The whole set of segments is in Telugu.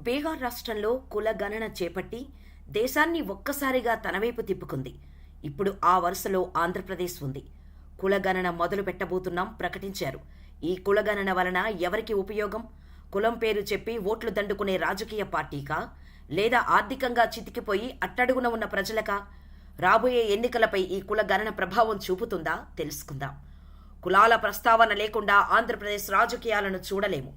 బీహార్ రాష్ట్రంలో కుల గణన చేపట్టి దేశాన్ని ఒక్కసారిగా తనవైపు తిప్పుకుంది. ఇప్పుడు ఆ వరుసలో ఆంధ్రప్రదేశ్ ఉంది. కులగణన మొదలు పెట్టబోతున్నాం ప్రకటించారు. ఈ కులగణన వలన ఎవరికి ఉపయోగం? కులం పేరు చెప్పి ఓట్లు దండుకునే రాజకీయ పార్టీకా, లేదా ఆర్థికంగా చితికిపోయి అట్టడుగున ఉన్న ప్రజలకా? రాబోయే ఎన్నికలపై ఈ కులగణన ప్రభావం చూపుతుందా తెలుసుకుందాం. కులాల ప్రస్తావన లేకుండా ఆంధ్రప్రదేశ్ రాజకీయాలను చూడలేము.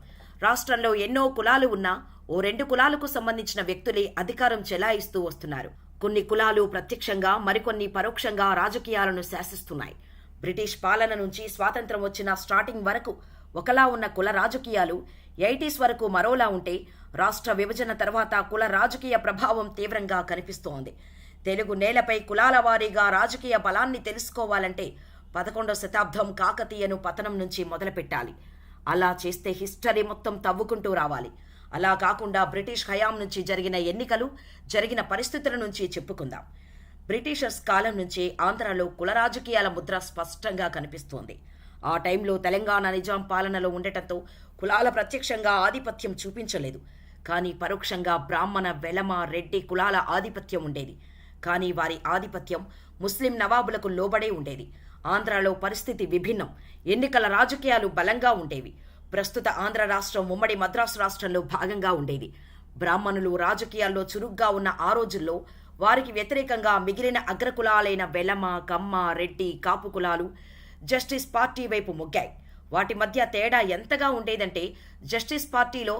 రాష్ట్రంలో ఎన్నో కులాలు ఉన్నా ఓ 2 కులాలకు సంబంధించిన వ్యక్తులే అధికారం చెలాయిస్తూ వస్తున్నారు. కొన్ని కులాలు ప్రత్యక్షంగా, మరికొన్ని పరోక్షంగా రాజకీయాలను శాసిస్తున్నాయి. బ్రిటిష్ పాలన నుంచి స్వాతంత్రం వచ్చిన స్టార్టింగ్ వరకు ఒకలా ఉన్న కుల రాజకీయాలు 80s వరకు మరోలా ఉంటే, రాష్ట్ర విభజన తర్వాత కుల రాజకీయ ప్రభావం తీవ్రంగా కనిపిస్తోంది. తెలుగు నేలపై కులాల వారీగా రాజకీయ బలాన్ని తెలుసుకోవాలంటే 11వ శతాబ్దం కాకతీయను పతనం నుంచి మొదలుపెట్టాలి. అలా చేస్తే హిస్టరీ మొత్తం తవ్వుకుంటూ రావాలి. అలా కాకుండా బ్రిటిష్ హయాం నుంచి జరిగిన ఎన్నికలు, జరిగిన పరిస్థితుల నుంచి చెప్పుకుందాం. బ్రిటిషర్స్ కాలం నుంచే ఆంధ్రాలో కుల రాజకీయాల ముద్ర స్పష్టంగా కనిపిస్తోంది. ఆ టైంలో తెలంగాణ నిజాం పాలనలో ఉండటంతో కులాల ప్రత్యక్షంగా ఆధిపత్యం చూపించలేదు. కానీ పరోక్షంగా బ్రాహ్మణ, వెలమ, రెడ్డి కులాల ఆధిపత్యం ఉండేది. కానీ వారి ఆధిపత్యం ముస్లిం నవాబులకు లోబడే ఉండేది. ఆంధ్రాలో పరిస్థితి విభిన్నం. ఎన్నికల రాజకీయాలు బలంగా ఉండేవి. ప్రస్తుత ఆంధ్ర రాష్ట్రం ఉమ్మడి మద్రాసు రాష్ట్రంలో భాగంగా ఉండేది. బ్రాహ్మణులు రాజకీయాల్లో చురుగ్గా ఉన్న ఆ రోజుల్లో వారికి వ్యతిరేకంగా మిగిలిన అగ్రకులాలైన వెలమ, కమ్మ, రెడ్డి, కాపు కులాలు జస్టిస్ పార్టీ వైపు మొగ్గాయి. వాటి మధ్య తేడా ఎంతగా ఉండేదంటే, జస్టిస్ పార్టీలో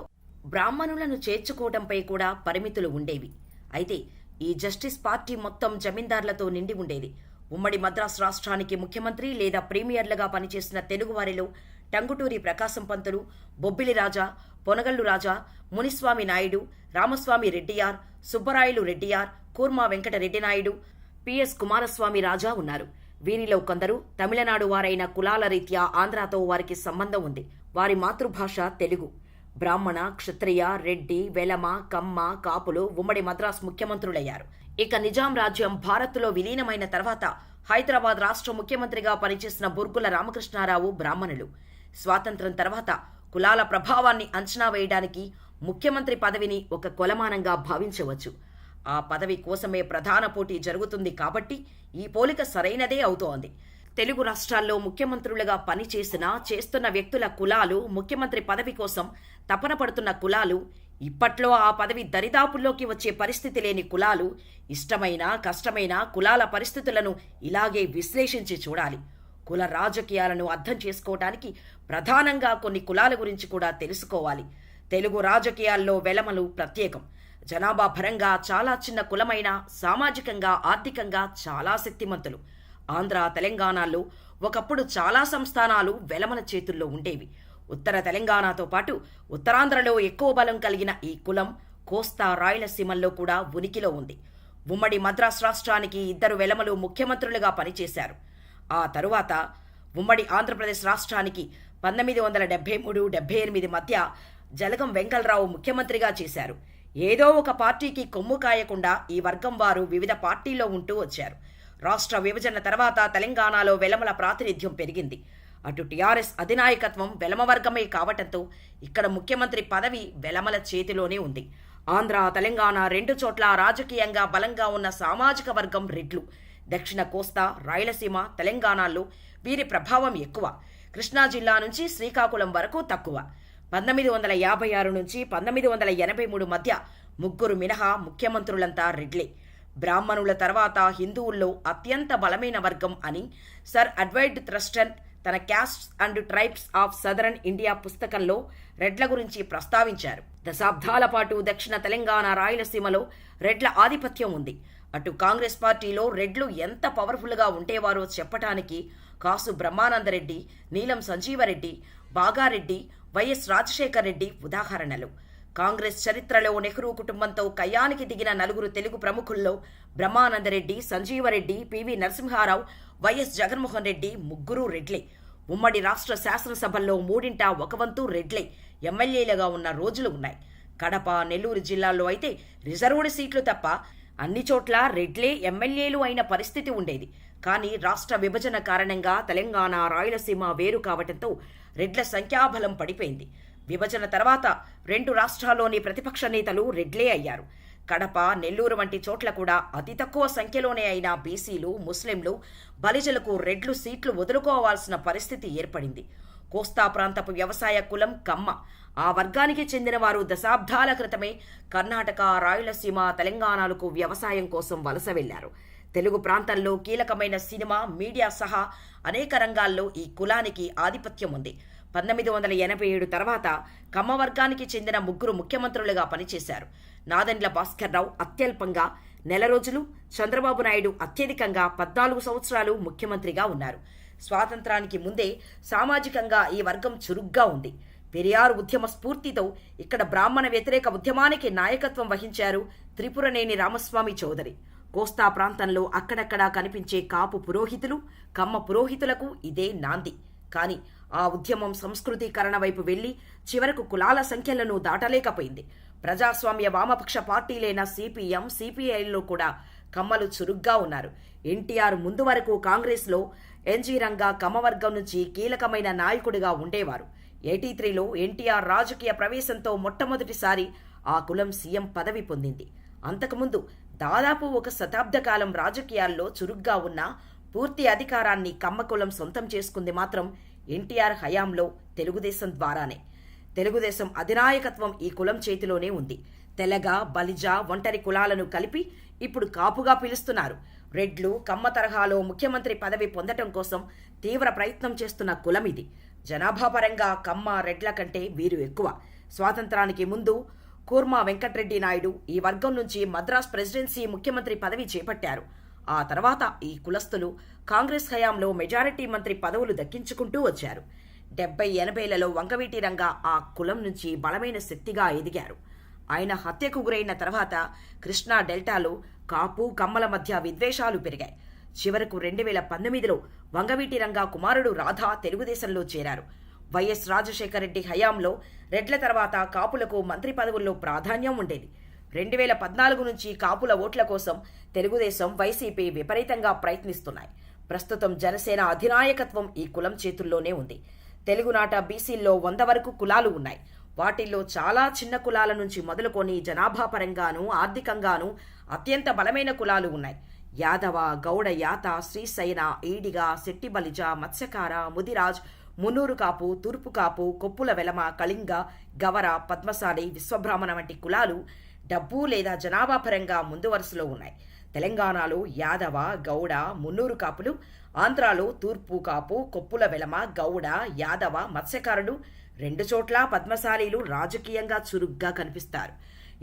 బ్రాహ్మణులను చేర్చుకోవడంపై కూడా పరిమితులు ఉండేవి. అయితే ఈ జస్టిస్ పార్టీ మొత్తం జమీందార్లతో నిండి ఉండేది. ఉమ్మడి మద్రాసు రాష్ట్రానికి ముఖ్యమంత్రి లేదా ప్రీమియర్లుగా పనిచేసిన తెలుగువారిలో టంగుటూరి ప్రకాశం పంతులు, బొబ్బిలి రాజా, పొనగల్లు రాజా, మునిస్వామి నాయుడు, రామస్వామి రెడ్డియార్, సుబ్బరాయలు రెడ్డియార్, కూర్మా వెంకట రెడ్డి నాయుడు, పిఎస్ కుమారస్వామి రాజా ఉన్నారు. వీరిలో కొందరు తమిళనాడు వారైన కులాల రీత్యా ఆంధ్రాతో వారికి సంబంధం ఉంది. వారి మాతృభాష తెలుగు. బ్రాహ్మణ, క్షత్రియ, రెడ్డి, వెలమ, కమ్మ, కాపులు ఉమ్మడి మద్రాస్ ముఖ్యమంత్రులయ్యారు. ఇక నిజాం రాజ్యం భారత్లో విలీనమైన తర్వాత హైదరాబాద్ రాష్ట్ర ముఖ్యమంత్రిగా పనిచేసిన బుర్గుల రామకృష్ణారావు బ్రాహ్మణులు. స్వాతంత్రం తర్వాత కులాల ప్రభావాన్ని అంచనా వేయడానికి ముఖ్యమంత్రి పదవిని ఒక కొలమానంగా భావించవచ్చు. ఆ పదవి కోసమే ప్రధాన పోటీ జరుగుతుంది కాబట్టి ఈ పోలిక సరైనదే అవుతోంది. తెలుగు రాష్ట్రాల్లో ముఖ్యమంత్రులుగా చేస్తున్న వ్యక్తుల కులాలు, ముఖ్యమంత్రి పదవి కోసం తపన పడుతున్న కులాలు, ఇప్పట్లో ఆ పదవి దరిదాపుల్లోకి వచ్చే పరిస్థితి లేని కులాలు, ఇష్టమైన కష్టమైన కులాల పరిస్థితులను ఇలాగే విశ్లేషించి చూడాలి. కుల రాజకీయాలను అర్థం చేసుకోవటానికి ప్రధానంగా కొన్ని కులాల గురించి కూడా తెలుసుకోవాలి. తెలుగు రాజకీయాల్లో వెలమలు ప్రత్యేకం. జనాభా పరంగా చాలా చిన్న కులమైన సామాజికంగా, ఆర్థికంగా చాలా శక్తిమంతులు. ఆంధ్ర, తెలంగాణలో ఒకప్పుడు చాలా సంస్థానాలు వెలమల చేతుల్లో ఉండేవి. ఉత్తర తెలంగాణతో పాటు ఉత్తరాంధ్రలో ఎక్కువ బలం కలిగిన ఈ కులం కోస్తా, రాయలసీమల్లో కూడా ఉనికిలో ఉంది. ఉమ్మడి మద్రాసు రాష్ట్రానికి 2 వెలమలు ముఖ్యమంత్రులుగా పనిచేశారు. ఆ తరువాత ఉమ్మడి ఆంధ్రప్రదేశ్ రాష్ట్రానికి 1973-78 మధ్య జలగం వెంకలరావు ముఖ్యమంత్రిగా చేశారు. ఏదో ఒక పార్టీకి కొమ్ము కాయకుండా ఈ వర్గం వారు వివిధ పార్టీల్లో ఉంటూ వచ్చారు. రాష్ట్ర విభజన తర్వాత తెలంగాణలో వెలమల ప్రాతినిధ్యం పెరిగింది. అటు టీఆర్ఎస్ అధినాయకత్వం వెలమ వర్గమే కావటంతో ఇక్కడ ముఖ్యమంత్రి పదవి వెలమల చేతిలోనే ఉంది. ఆంధ్ర, తెలంగాణ 2 చోట్ల రాజకీయంగా బలంగా ఉన్న సామాజిక వర్గం రెడ్లు. దక్షిణ కోస్తా, రాయలసీమ, తెలంగాణలో వీరి ప్రభావం ఎక్కువ. కృష్ణా జిల్లా నుంచి శ్రీకాకుళం వరకు తక్కువ. 1956 నుంచి 1983 మధ్య 3 మినహా ముఖ్యమంత్రులంతా రెడ్లే. బ్రాహ్మణుల తర్వాత హిందువుల్లో అత్యంత బలమైన వర్గం అని సర్ ఎడ్వర్డ్ థ్రస్టన్ తన castes and tribes of southern India పుస్తకంలో రెడ్ల గురించి ప్రస్తావించారు. దశాబ్దాల పాటు దక్షిణ తెలంగాణ, రాయలసీమలో రెడ్ల ఆధిపత్యం ఉంది. అటు కాంగ్రెస్ పార్టీలో రెడ్లు ఎంత పవర్ఫుల్గా ఉండేవారో చెప్పటానికి కాసు బ్రహ్మానందరెడ్డి, నీలం సంజీవరెడ్డి, బాగారెడ్డి, వైఎస్ రాజశేఖర్ రెడ్డి ఉదాహరణలు. కాంగ్రెస్ చరిత్రలో నెహ్రూ కుటుంబంతో కయ్యానికి దిగిన 4 తెలుగు ప్రముఖుల్లో బ్రహ్మానందరెడ్డి, సంజీవరెడ్డి, పివి నరసింహారావు, వైఎస్ జగన్మోహన్ రెడ్డి 3 రెడ్లే. ఉమ్మడి రాష్ట్ర శాసనసభల్లో 3/1 రెడ్లే ఎమ్మెల్యేలుగా ఉన్న రోజులు ఉన్నాయి. కడప, నెల్లూరు జిల్లాల్లో అయితే రిజర్వ్డ్ సీట్లు తప్ప అన్ని చోట్ల రెడ్లే ఎమ్మెల్యేలు అయిన పరిస్థితి ఉండేది. కానీ రాష్ట్ర విభజన కారణంగా తెలంగాణ, రాయలసీమ వేరు కావటంతో రెడ్ల సంఖ్యాబలం పడిపోయింది. విభజన తర్వాత 2 రాష్ట్రాల్లోని ప్రతిపక్ష నేతలు రెడ్లే అయ్యారు. కడప, నెల్లూరు వంటి చోట్ల కూడా అతి తక్కువ సంఖ్యలోనే అయిన బీసీలు, ముస్లింలు, బలిజలకు రెడ్లు సీట్లు వదులుకోవాల్సిన పరిస్థితి ఏర్పడింది. కోస్తా ప్రాంతపు వ్యవసాయ కులం కమ్మ. ఆ వర్గానికి చెందిన వారు దశాబ్దాల క్రితమే కర్ణాటక, రాయలసీమ, తెలంగాణలకు వ్యవసాయం కోసం వలస వెళ్లారు. తెలుగు ప్రాంతంలో కీలకమైన సినిమా, మీడియా సహా అనేక రంగాల్లో ఈ కులానికి ఆధిపత్యం ఉంది. 1987 తర్వాత కమ్మ వర్గానికి చెందిన 3 ముఖ్యమంత్రులుగా పనిచేశారు. నాదెండ్ల భాస్కర్రావు అత్యల్పంగా 1 నెల రోజులు, చంద్రబాబు నాయుడు అత్యధికంగా 14 సంవత్సరాలు ముఖ్యమంత్రిగా ఉన్నారు. స్వాతంత్రానికి ముందే సామాజికంగా ఈ వర్గం చురుగ్గా ఉంది. పెరియార్ ఉద్యమ స్ఫూర్తితో ఇక్కడ బ్రాహ్మణ వ్యతిరేక ఉద్యమానికి నాయకత్వం వహించారు త్రిపురనేని రామస్వామి చౌదరి. కోస్తా ప్రాంతంలో అక్కడక్కడా కనిపించే కాపు పురోహితులు, కమ్మ పురోహితులకు ఇదే నాంది. కాని ఆ ఉద్యమం సంస్కృతీకరణ వైపు వెళ్లి చివరకు కులాల సంఖ్యలను దాటలేకపోయింది. ప్రజాస్వామ్య వామపక్ష పార్టీలైన సిపిఎం, సిపిఐల్లో కూడా కమ్మలు చురుగ్గా ఉన్నారు. ఎన్టీఆర్ ముందు వరకు కాంగ్రెస్లో ఎన్జీ రంగా కమ్మవర్గం నుంచి కీలకమైన నాయకుడిగా ఉండేవారు. 83లో ఎన్టీఆర్ రాజకీయ ప్రవేశంతో మొట్టమొదటిసారి ఆ కులం సీఎం పదవి పొందింది. అంతకుముందు దాదాపు 1 శతాబ్ద కాలం రాజకీయాల్లో చురుగ్గా ఉన్న పూర్తి అధికారాన్ని కమ్మ కులం సొంతం చేసుకుంది మాత్రం ఎన్టీఆర్ హయాంలో తెలుగుదేశం ద్వారానే. తెలుగుదేశం అధినాయకత్వం ఈ కులం చేతిలోనే ఉంది. తెలగ, బలిజ, ఒంటరి కులాలను కలిపి ఇప్పుడు కాపుగా పిలుస్తున్నారు. రెడ్లు, కమ్మ తరహాలో ముఖ్యమంత్రి పదవి పొందటం కోసం తీవ్ర ప్రయత్నం చేస్తున్న కులం ఇది. జనాభా పరంగా కమ్మ, రెడ్ల కంటే వీరు ఎక్కువ. స్వాతంత్రానికి ముందు కూర్మా వెంకట్రెడ్డి నాయుడు ఈ వర్గం నుంచి మద్రాస్ ప్రెసిడెన్సీ ముఖ్యమంత్రి పదవి చేపట్టారు. ఆ తర్వాత ఈ కులస్తులు కాంగ్రెస్ హయాంలో మెజారిటీ మంత్రి పదవులు దక్కించుకుంటూ వచ్చారు. 70-80లలో వంగవీటి రంగా ఆ కులం నుంచి బలమైన శక్తిగా ఎదిగారు. ఆయన హత్యకు గురైన తర్వాత కృష్ణా డెల్టాలో కాపు, కమ్మల మధ్య విద్వేషాలు పెరిగాయి. చివరకు 2019లో వంగవీటి రంగా కుమారుడు రాధా తెలుగుదేశంలో చేరారు. వైఎస్ రాజశేఖర రెడ్డి హయాంలో రెడ్ల తర్వాత కాపులకు మంత్రి పదవుల్లో ప్రాధాన్యం ఉండేది. 2014 నుంచి కాపుల ఓట్ల కోసం తెలుగుదేశం, వైసీపీ విపరీతంగా ప్రయత్నిస్తున్నాయి. ప్రస్తుతం జనసేన అధినాయకత్వం ఈ కులం చేతుల్లోనే ఉంది. తెలుగునాట బీసీల్లో 100 వరకు కులాలు ఉన్నాయి. వాటిల్లో చాలా చిన్న కులాల నుంచి మొదలుకొని జనాభా పరంగానూ ఆర్థికంగానూ అత్యంత బలమైన కులాలు ఉన్నాయి. యాదవ, గౌడ, యాత, శ్రీశైన, ఈడిగ, శెట్టి బలిజ, మత్స్యకార, ముదిరాజ్, మున్నూరు కాపు, తూర్పు కాపు, కొప్పుల వెలమ, కళింగ, గవర, పద్మశాలి, విశ్వబ్రాహ్మణ వంటి కులాలు డబ్బు లేదా జనాభా పరంగా ముందు వరుసలో ఉన్నాయి. తెలంగాణలో యాదవ, గౌడ, మున్నూరు కాపులు, ఆంధ్రాలో తూర్పు కాపు, కొప్పుల వెలమ, గౌడ, యాదవ, మత్స్యకారులు, 2 చోట్ల పద్మశాలీలు రాజకీయంగా చురుగ్గా కనిపిస్తారు.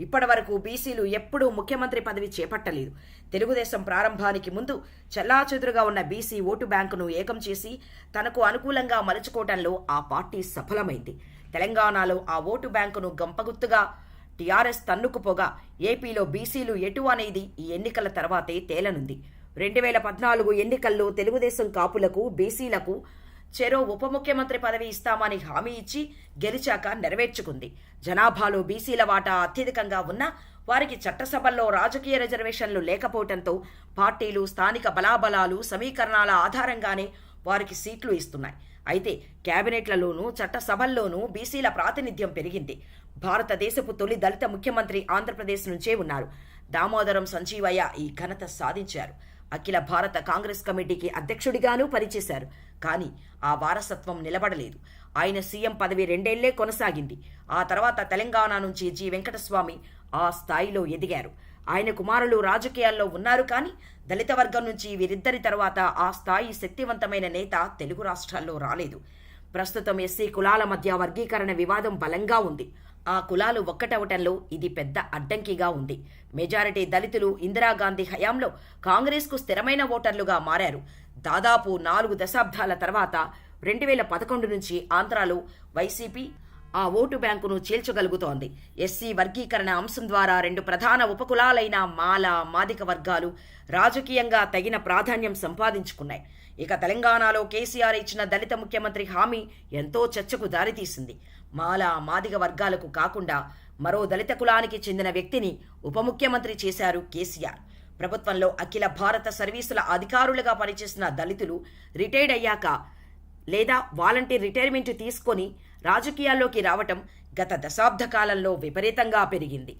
ఇప్పటి వరకు బీసీలు ఎప్పుడూ ముఖ్యమంత్రి పదవి చేపట్టలేదు. తెలుగుదేశం ప్రారంభానికి ముందు చెల్లాచెదురుగా ఉన్న బీసీ ఓటు బ్యాంకును ఏకం చేసి తనకు అనుకూలంగా మలుచుకోవడంలో ఆ పార్టీ సఫలమైంది. తెలంగాణలో ఆ ఓటు బ్యాంకును గంపగుత్తుగా టీఆర్ఎస్ తన్నుకుపోగా ఏపీలో బీసీలు ఎటు అనేది ఈ ఎన్నికల తర్వాతే తేలనుంది. 2014 ఎన్నికల్లో తెలుగుదేశం కాపులకు, బీసీలకు చెరో ఉప ముఖ్యమంత్రి పదవి ఇస్తామని హామీ ఇచ్చి గెలిచాక నెరవేర్చుకుంది. జనాభాలో బీసీల వాటా అత్యధికంగా ఉన్నా వారికి చట్టసభల్లో రాజకీయ రిజర్వేషన్లు లేకపోవడంతో పార్టీలు స్థానిక బలాబలాలు సమీకరణాల ఆధారంగానే వారికి సీట్లు ఇస్తున్నాయి. అయితే కేబినెట్లలోనూ చట్టసభల్లోనూ బీసీల ప్రాతినిధ్యం పెరిగింది. భారతదేశపు తొలి దళిత ముఖ్యమంత్రి ఆంధ్రప్రదేశ్ నుంచే ఉన్నారు. దామోదరం సంజీవయ్య ఈ ఘనత సాధించారు. అఖిల భారత కాంగ్రెస్ కమిటీకి అధ్యక్షుడిగానూ పనిచేశారు. కానీ ఆ వారసత్వం నిలబడలేదు. ఆయన సీఎం పదవి 2 ఏళ్లే కొనసాగింది. ఆ తర్వాత తెలంగాణ నుంచి జి వెంకటస్వామి ఆ స్థాయిలో ఎదిగారు. ఆయన కుమారులు రాజకీయాల్లో ఉన్నారు. కానీ దళిత వర్గం నుంచి వీరిద్దరి తర్వాత ఆ స్థాయి శక్తివంతమైన నేత తెలుగు రాష్ట్రాల్లో రాలేదు. ప్రస్తుతం ఎస్సీ కులాల మధ్య వర్గీకరణ వివాదం బలంగా ఉంది. ఆ కులాలు ఒక్కటవటంలో ఇది పెద్ద అడ్డంకిగా ఉంది. మెజారిటీ దళితులు ఇందిరాగాంధీ హయాంలో కాంగ్రెస్కు స్థిరమైన ఓటర్లుగా మారారు. దాదాపు 4 దశాబ్దాల తర్వాత 2011 నుంచి ఆంధ్రాలో వైసీపీ ఆ ఓటు బ్యాంకును చీల్చగలుగుతోంది. ఎస్సీ వర్గీకరణ అంశం ద్వారా 2 ప్రధాన ఉపకులాలైన మాల, మాదిక వర్గాలు రాజకీయంగా తగిన ప్రాధాన్యం సంపాదించుకున్నాయి. ఇక తెలంగాణలో కేసీఆర్ ఇచ్చిన దళిత ముఖ్యమంత్రి హామీ ఎంతో చర్చకు దారితీసింది. మాల, మాదిగ వర్గాలకు కాకుండా మరో దళిత కులానికి చెందిన వ్యక్తిని ఉప ముఖ్యమంత్రి చేశారు కేసీఆర్. ప్రభుత్వంలో అఖిల భారత సర్వీసుల అధికారులుగా పనిచేసిన దళితులు రిటైర్డ్ అయ్యాక లేదా వాలంటీర్ రిటైర్మెంట్ తీసుకొని రాజకీయాల్లోకి రావటం గత దశాబ్ద కాలంలో విపరీతంగా పెరిగింది.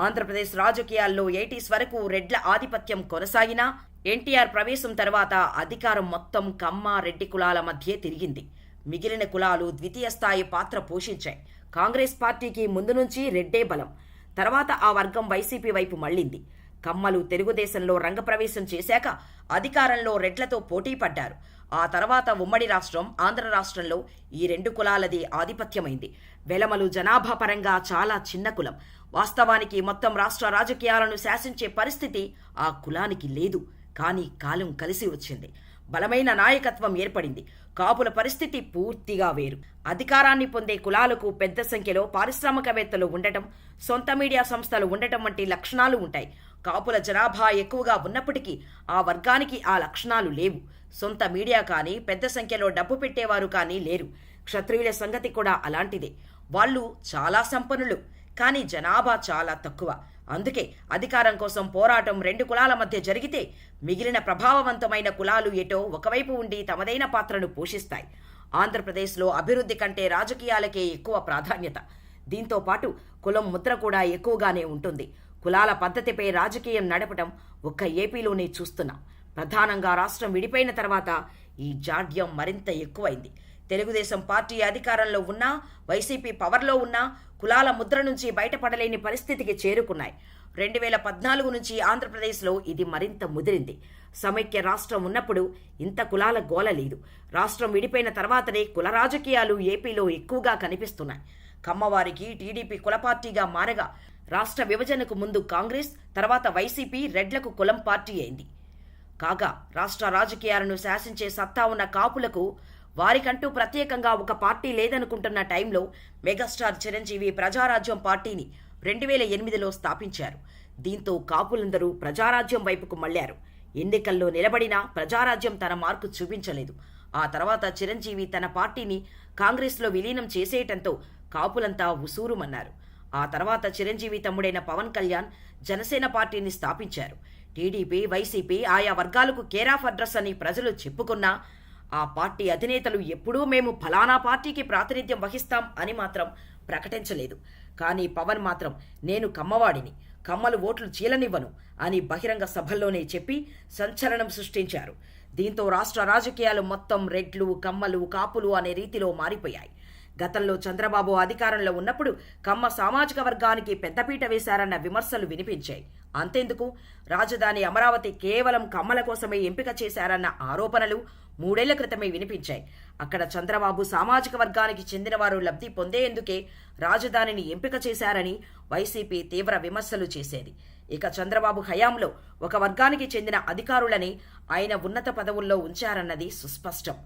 ఆంధ్రప్రదేశ్ రాజకీయాల్లో 80s వరకు రెడ్ల ఆధిపత్యం కొనసాగినా ఎన్టీఆర్ ప్రవేశం తర్వాత అధికారం మొత్తం కమ్మ రెడ్డి కులాల మధ్యే తిరిగింది. మిగిలిన కులాలు ద్వితీయ స్థాయి పాత్ర పోషించాయి. కాంగ్రెస్ పార్టీకి ముందు నుంచి రెడ్డే బలం. తర్వాత ఆ వర్గం వైసీపీ వైపు మళ్లింది. కమ్మలు తెలుగుదేశంలో రంగప్రవేశం చేశాక అధికారంలో రెడ్లతో పోటీ పడ్డారు. ఆ తర్వాత ఉమ్మడి రాష్ట్రం ఆంధ్ర రాష్ట్రంలో ఈ రెండు కులాలది ఆధిపత్యమైంది. వెలమలు జనాభా పరంగా చాలా చిన్న కులం. వాస్తవానికి మొత్తం రాష్ట్ర రాజకీయాలను శాసించే పరిస్థితి ఆ కులానికి లేదు. కానీ కాలం కలిసి వచ్చింది. బలమైన నాయకత్వం ఏర్పడింది. కాపుల పరిస్థితి పూర్తిగా వేరు. అధికారాన్ని పొందే కులాలకు పెద్ద సంఖ్యలో పారిశ్రామికవేత్తలు ఉండటం, సొంత మీడియా సంస్థలు ఉండటం వంటి లక్షణాలు ఉంటాయి. కాపుల జనాభా ఎక్కువగా ఉన్నప్పటికీ ఆ వర్గానికి ఆ లక్షణాలు లేవు. సొంత మీడియా కానీ, పెద్ద సంఖ్యలో డబ్బు పెట్టేవారు కానీ లేరు. క్షత్రియుల సంగతి కూడా అలాంటిదే. వాళ్ళు చాలా సంపన్నులు, కానీ జనాభా చాలా తక్కువ. అందుకే అధికారం కోసం పోరాటం రెండు కులాల మధ్య జరిగితే మిగిలిన ప్రభావవంతమైన కులాలు ఎటో ఒకవైపు ఉండి తమదైన పాత్రను పోషిస్తాయి. ఆంధ్రప్రదేశ్లో అభివృద్ధి కంటే రాజకీయాలకే ఎక్కువ ప్రాధాన్యత. దీంతో పాటు కులం ముద్ర కూడా ఎక్కువగానే ఉంటుంది. కులాల పద్ధతిపై రాజకీయం నడపడం ఒక్క ఏపీలోనే చూస్తున్నాం. ప్రధానంగా రాష్ట్రం విడిపోయిన తర్వాత ఈ జాడ్యం మరింత ఎక్కువైంది. తెలుగుదేశం పార్టీ అధికారంలో ఉన్నా, వైసీపీ పవర్లో ఉన్నా కులాల ముద్ర నుంచి బయటపడలేని పరిస్థితికి చేరుకున్నాయి. 2014 నుంచి ఆంధ్రప్రదేశ్లో ఇది మరింత ముదిరింది. సమైక్య రాష్ట్రం ఉన్నప్పుడు ఇంత కులాల గోల లేదు. రాష్ట్రం విడిపోయిన తర్వాతనే కుల రాజకీయాలు ఏపీలో ఎక్కువగా కనిపిస్తున్నాయి. కమ్మవారికి టీడీపీ కుల పార్టీగా మారగా రాష్ట్ర విభజనకు ముందు కాంగ్రెస్, తర్వాత వైసీపీ రెడ్లకు కులం పార్టీ అయింది. కాగా రాష్ట్ర రాజకీయాలను శాసించే సత్తా ఉన్న కాపులకు వారికంటూ ప్రత్యేకంగా ఒక పార్టీ లేదనుకుంటున్న టైంలో మెగాస్టార్ చిరంజీవి ప్రజారాజ్యం పార్టీని 2008లో స్థాపించారు. దీంతో కాపులందరూ ప్రజారాజ్యం వైపుకు మళ్లారు. ఎన్నికల్లో నిలబడినా ప్రజారాజ్యం తన మార్కు చూపించలేదు. ఆ తర్వాత చిరంజీవి తన పార్టీని కాంగ్రెస్లో విలీనం చేసేయటంతో కాపులంతా ఉసూరుమన్నారు. ఆ తర్వాత చిరంజీవి తమ్ముడైన పవన్ కళ్యాణ్ జనసేన పార్టీని స్థాపించారు. టీడీపీ, వైసీపీ ఆయా వర్గాలకు కేర్ ఆఫ్ అడ్రస్ అని ప్రజలు చెప్పుకున్నా ఆ పార్టీ అధినేతలు ఎప్పుడూ మేము ఫలానా పార్టీకి ప్రాతినిధ్యం వహిస్తాం అని మాత్రం ప్రకటించలేదు. కానీ పవన్ మాత్రం నేను కమ్మవాడిని, కమ్మలు ఓట్లు చీలనివ్వను అని బహిరంగ సభల్లోనే చెప్పి సంచలనం సృష్టించారు. దీంతో రాష్ట్ర రాజకీయాలు మొత్తం రెడ్లు, కమ్మలు, కాపులు అనే రీతిలో మారిపోయాయి. గతంలో చంద్రబాబు అధికారంలో ఉన్నప్పుడు కమ్మ సామాజిక వర్గానికి పెద్దపీట వేశారన్న విమర్శలు వినిపించాయి. అంతెందుకు, రాజధాని అమరావతి కేవలం కమ్మల కోసమే ఎంపిక చేశారన్న ఆరోపణలు 3 ఏళ్ల క్రితమే వినిపించాయి. అక్కడ చంద్రబాబు సామాజిక వర్గానికి చెందినవారు లబ్ధి పొందేందుకే రాజధానిని ఎంపిక చేశారని వైసీపీ తీవ్ర విమర్శలు చేసేది. ఇక చంద్రబాబు హయాంలో ఒక వర్గానికి చెందిన అధికారులని ఆయన ఉన్నత పదవుల్లో ఉంచారన్నది సుస్పష్టం.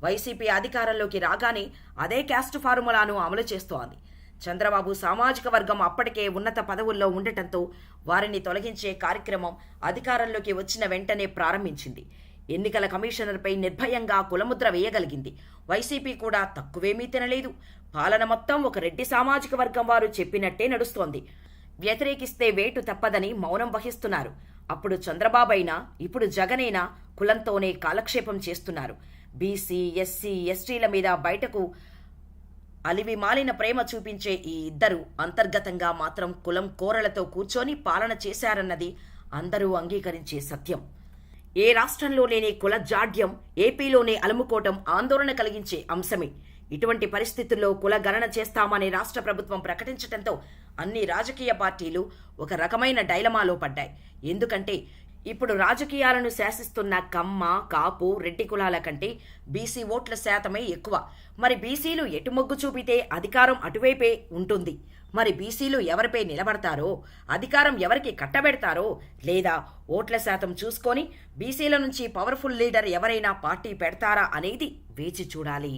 వైసీపీ అధికారంలోకి రాగానే అదే క్యాస్ట్ ఫార్ములాను అమలు చేస్తోంది. చంద్రబాబు సామాజిక వర్గం అప్పటికే ఉన్నత పదవుల్లో ఉండటంతో వారిని తొలగించే కార్యక్రమం అధికారంలోకి వచ్చిన వెంటనే ప్రారంభించింది. ఎన్నికల కమిషనర్పై నిర్భయంగా కులముద్ర వేయగలిగింది. వైసీపీ కూడా తక్కువేమీ తినలేదు. పాలన మొత్తం ఒక రెడ్డి సామాజిక వర్గం వారు చెప్పినట్టే నడుస్తోంది. వ్యతిరేకిస్తే వేటు తప్పదని మౌనం వహిస్తున్నారు. అప్పుడు చంద్రబాబైనా ఇప్పుడు జగనైనా కులంతోనే కాలక్షేపం చేస్తున్నారు. బీసీ, ఎస్సీ, ఎస్టీల మీద బయటకు అలివి మాలిన ప్రేమ చూపించే ఈ ఇద్దరు అంతర్గతంగా మాత్రం కులం కోరలతో కూర్చొని పాలన చేశారన్నది అందరూ అంగీకరించే సత్యం. ఏ రాష్ట్రంలో లేని కుల జాడ్యం ఏపీలోనే అలుముకోవటం ఆందోళన కలిగించే అంశమే. ఇటువంటి పరిస్థితుల్లో కుల గణన చేస్తామని రాష్ట్ర ప్రభుత్వం ప్రకటించడంతో అన్ని రాజకీయ పార్టీలు ఒక రకమైన డైలమాలో పడ్డాయి. ఎందుకంటే ఇప్పుడు రాజకీయాలను శాసిస్తున్న కమ్మ, కాపు, రెడ్డి కులాల కంటే బీసీ ఓట్ల శాతమే ఎక్కువ. మరి బీసీలు ఎటు మొగ్గు చూపితే అధికారం అటువైపే ఉంటుంది. మరి బీసీలు ఎవరిపై నిలబడతారో, అధికారం ఎవరికి కట్టబెడతారో, లేదా ఓట్ల శాతం చూసుకొని బీసీల నుంచి పవర్ఫుల్ లీడర్ ఎవరైనా పార్టీ పెడతారా అనేది వేచి చూడాలి.